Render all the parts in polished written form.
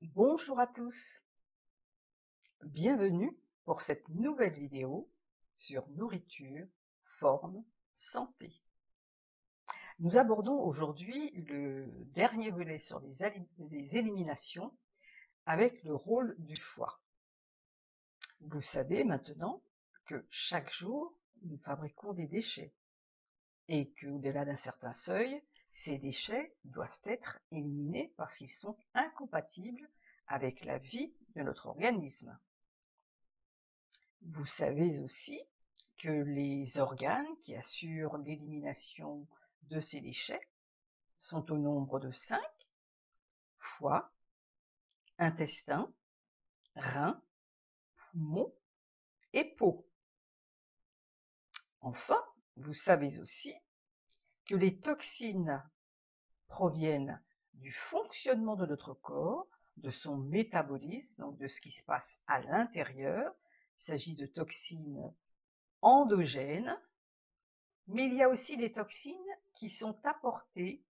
Bonjour à tous, bienvenue pour cette nouvelle vidéo sur nourriture, forme, santé. Nous abordons aujourd'hui le dernier volet sur les éliminations avec le rôle du foie. Vous savez maintenant que chaque jour, nous fabriquons des déchets et qu'au-delà d'un certain seuil, ces déchets doivent être éliminés parce qu'ils sont incompatibles avec la vie de notre organisme. Vous savez aussi que les organes qui assurent l'élimination de ces déchets sont au nombre de 5: foie, intestin, rein, poumon et peau. Enfin, vous savez aussi que les toxines proviennent du fonctionnement de notre corps, de son métabolisme, donc de ce qui se passe à l'intérieur. Il s'agit de toxines endogènes, mais il y a aussi des toxines qui sont apportées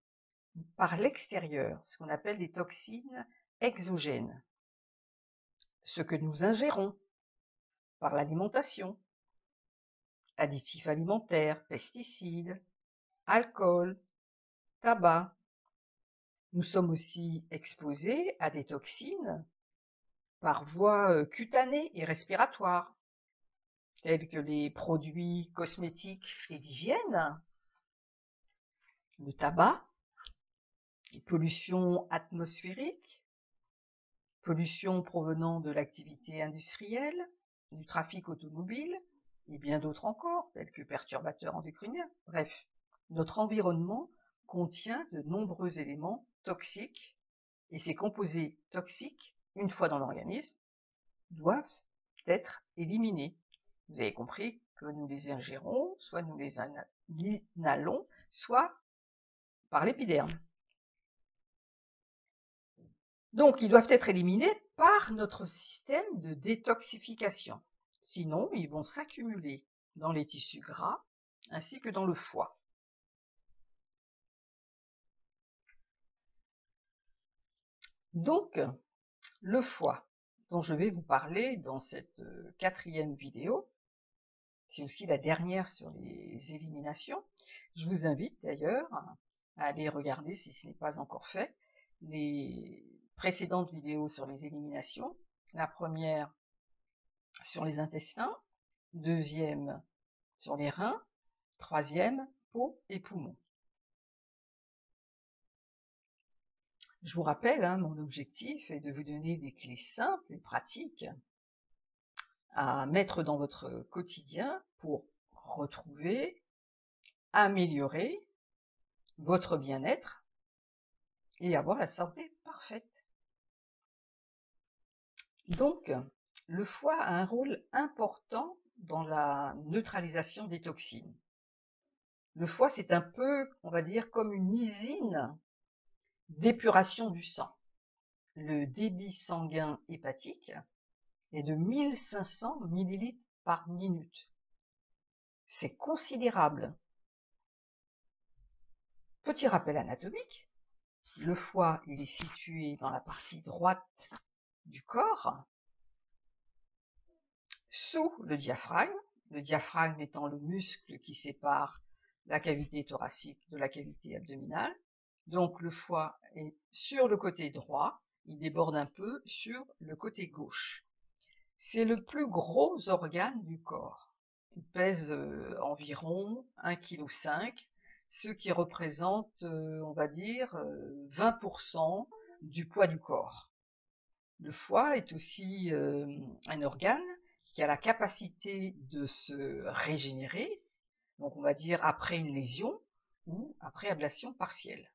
par l'extérieur, ce qu'on appelle des toxines exogènes, ce que nous ingérons par l'alimentation, additifs alimentaires, pesticides, alcool, tabac. Nous sommes aussi exposés à des toxines par voie cutanée et respiratoire, tels que les produits cosmétiques et d'hygiène, le tabac, les pollutions atmosphériques, pollution provenant de l'activité industrielle, du trafic automobile, et bien d'autres encore, tels que perturbateurs endocriniens. Bref, notre environnement contient de nombreux éléments toxiques, et ces composés toxiques, une fois dans l'organisme, doivent être éliminés. Vous avez compris que nous les ingérons, soit nous les inhalons, soit par l'épiderme. Donc, ils doivent être éliminés par notre système de détoxification. Sinon, ils vont s'accumuler dans les tissus gras ainsi que dans le foie. Donc, le foie, dont je vais vous parler dans cette 4e vidéo, c'est aussi la dernière sur les éliminations. Je vous invite d'ailleurs à aller regarder, si ce n'est pas encore fait, les précédentes vidéos sur les éliminations. La première sur les intestins, deuxième sur les reins, troisième, peau et poumons. Je vous rappelle, mon objectif est de vous donner des clés simples et pratiques à mettre dans votre quotidien pour retrouver, améliorer votre bien-être et avoir la santé parfaite. Donc, le foie a un rôle important dans la neutralisation des toxines. Le foie, c'est un peu, on va dire, comme une usine d'épuration du sang. Le débit sanguin hépatique est de 1500 ml par minute. C'est considérable. Petit rappel anatomique, le foie, il est situé dans la partie droite du corps, sous le diaphragme étant le muscle qui sépare la cavité thoracique de la cavité abdominale. Donc le foie est sur le côté droit, il déborde un peu sur le côté gauche. C'est le plus gros organe du corps. Il pèse environ 1,5 kg, ce qui représente, on va dire, 20% du poids du corps. Le foie est aussi un organe qui a la capacité de se régénérer, donc on va dire après une lésion ou après ablation partielle.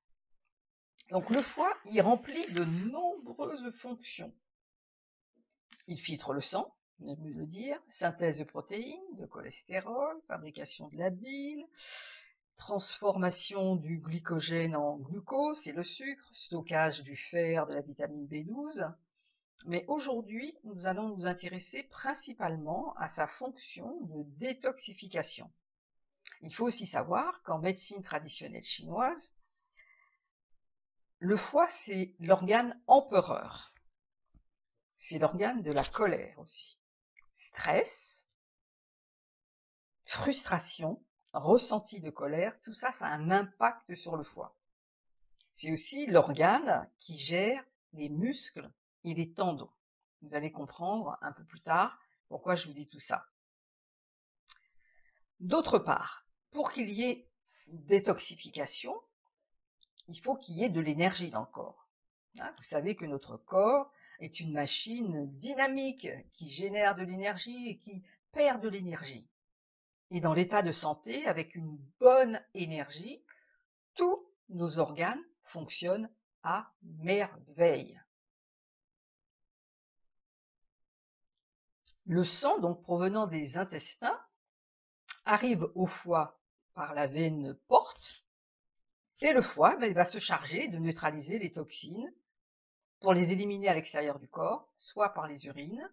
Donc le foie, il remplit de nombreuses fonctions. Il filtre le sang, je viens de vous le dire, synthèse de protéines, de cholestérol, fabrication de la bile, transformation du glycogène en glucose, c'est le sucre, stockage du fer, de la vitamine B12. Mais aujourd'hui, nous allons nous intéresser principalement à sa fonction de détoxification. Il faut aussi savoir qu'en médecine traditionnelle chinoise, le foie, c'est l'organe empereur. C'est l'organe de la colère aussi. Stress, frustration, ressenti de colère, tout ça, ça a un impact sur le foie. C'est aussi l'organe qui gère les muscles et les tendons. Vous allez comprendre un peu plus tard pourquoi je vous dis tout ça. D'autre part, pour qu'il y ait détoxification, il faut qu'il y ait de l'énergie dans le corps. Vous savez que notre corps est une machine dynamique qui génère de l'énergie et qui perd de l'énergie. Et dans l'état de santé, avec une bonne énergie, tous nos organes fonctionnent à merveille. Le sang, donc provenant des intestins, arrive au foie par la veine porte, et le foie va se charger de neutraliser les toxines pour les éliminer à l'extérieur du corps, soit par les urines,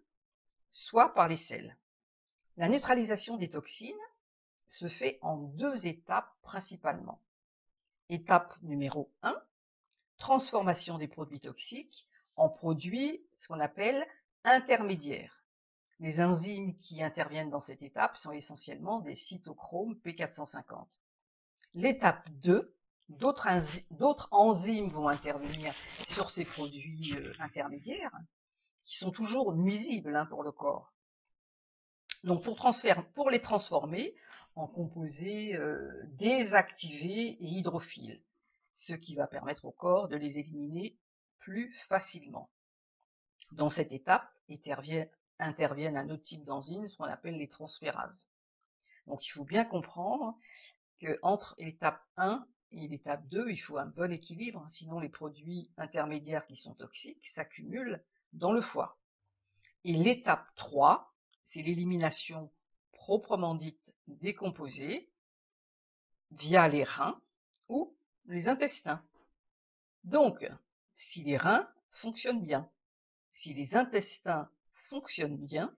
soit par les selles. La neutralisation des toxines se fait en 2 étapes principalement. Étape numéro 1, transformation des produits toxiques en produits, ce qu'on appelle intermédiaires. Les enzymes qui interviennent dans cette étape sont essentiellement des cytochromes P450. L'étape 2, d'autres enzymes vont intervenir sur ces produits intermédiaires, qui sont toujours nuisibles pour le corps. Donc pour les transformer en composés désactivés et hydrophiles, ce qui va permettre au corps de les éliminer plus facilement. Dans cette étape interviennent un autre type d'enzymes, ce qu'on appelle les transférases. Donc il faut bien comprendre qu'entre l'étape 1 et l'étape 2, il faut un bon équilibre, sinon les produits intermédiaires qui sont toxiques s'accumulent dans le foie. Et l'étape 3, c'est l'élimination proprement dite des composés via les reins ou les intestins. Donc, si les reins fonctionnent bien, si les intestins fonctionnent bien,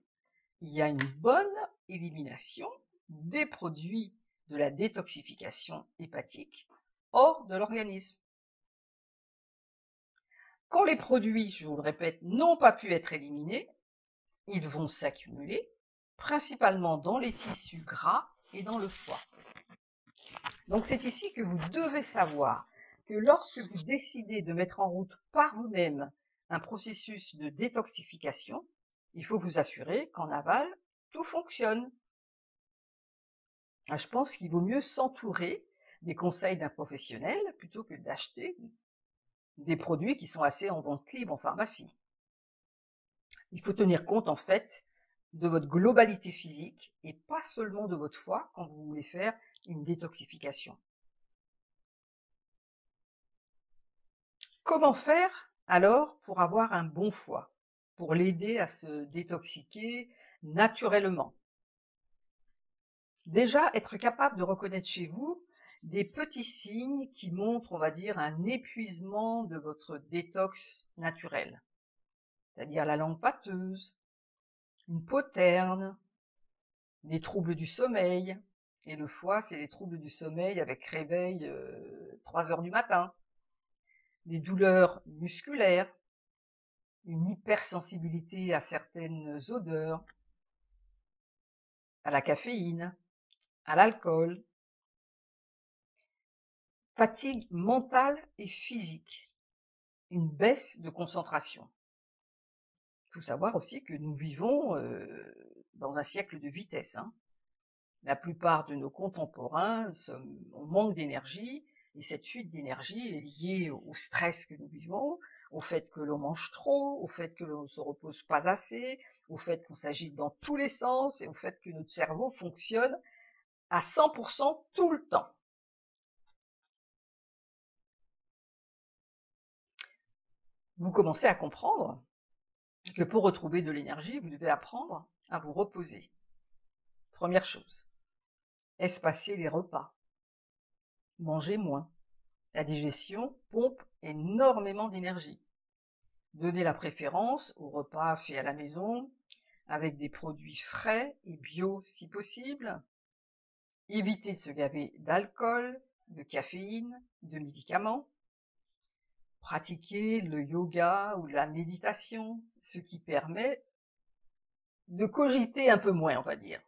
il y a une bonne élimination des produits de la détoxification hépatique hors de l'organisme. Quand les produits, je vous le répète, n'ont pas pu être éliminés, ils vont s'accumuler, principalement dans les tissus gras et dans le foie. Donc c'est ici que vous devez savoir que lorsque vous décidez de mettre en route par vous-même un processus de détoxification, il faut vous assurer qu'en aval, tout fonctionne. Je pense qu'il vaut mieux s'entourer des conseils d'un professionnel plutôt que d'acheter des produits qui sont assez en vente libre en pharmacie. Il faut tenir compte en fait de votre globalité physique et pas seulement de votre foie quand vous voulez faire une détoxification. Comment faire alors pour avoir un bon foie, pour l'aider à se détoxiquer naturellement? Déjà, être capable de reconnaître chez vous des petits signes qui montrent, on va dire, un épuisement de votre détox naturel, c'est-à-dire la langue pâteuse, une peau terne, des troubles du sommeil, et le foie, c'est les troubles du sommeil avec réveil 3 heures du matin, des douleurs musculaires, une hypersensibilité à certaines odeurs, à la caféine, à l'alcool, fatigue mentale et physique, une baisse de concentration. Il faut savoir aussi que nous vivons dans un siècle de vitesse. La plupart de nos contemporains, on manque d'énergie, et cette fuite d'énergie est liée au stress que nous vivons, au fait que l'on mange trop, au fait que l'on ne se repose pas assez, au fait qu'on s'agite dans tous les sens, et au fait que notre cerveau fonctionne à 100% tout le temps. Vous commencez à comprendre que pour retrouver de l'énergie, vous devez apprendre à vous reposer. Première chose, espacer les repas, manger moins. La digestion pompe énormément d'énergie. Donnez la préférence aux repas faits à la maison, avec des produits frais et bio si possible. Évitez de se gaver d'alcool, de caféine, de médicaments. pratiquer le yoga ou la méditation, ce qui permet de cogiter un peu moins, on va dire.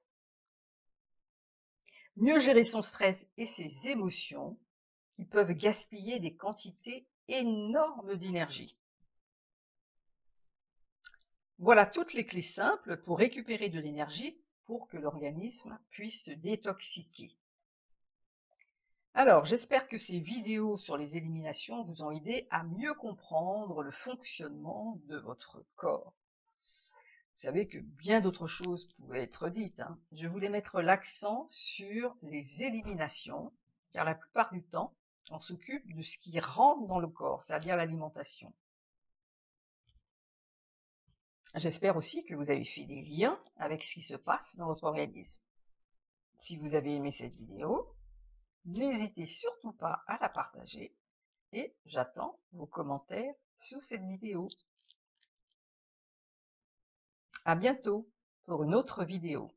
Mieux gérer son stress et ses émotions qui peuvent gaspiller des quantités énormes d'énergie. Voilà toutes les clés simples pour récupérer de l'énergie pour que l'organisme puisse se détoxiquer. Alors, j'espère que ces vidéos sur les éliminations vous ont aidé à mieux comprendre le fonctionnement de votre corps. Vous savez que bien d'autres choses pouvaient être dites, hein. Je voulais mettre l'accent sur les éliminations, car la plupart du temps, on s'occupe de ce qui rentre dans le corps, c'est-à-dire l'alimentation. J'espère aussi que vous avez fait des liens avec ce qui se passe dans votre organisme. Si vous avez aimé cette vidéo, n'hésitez surtout pas à la partager et j'attends vos commentaires sous cette vidéo. À bientôt pour une autre vidéo.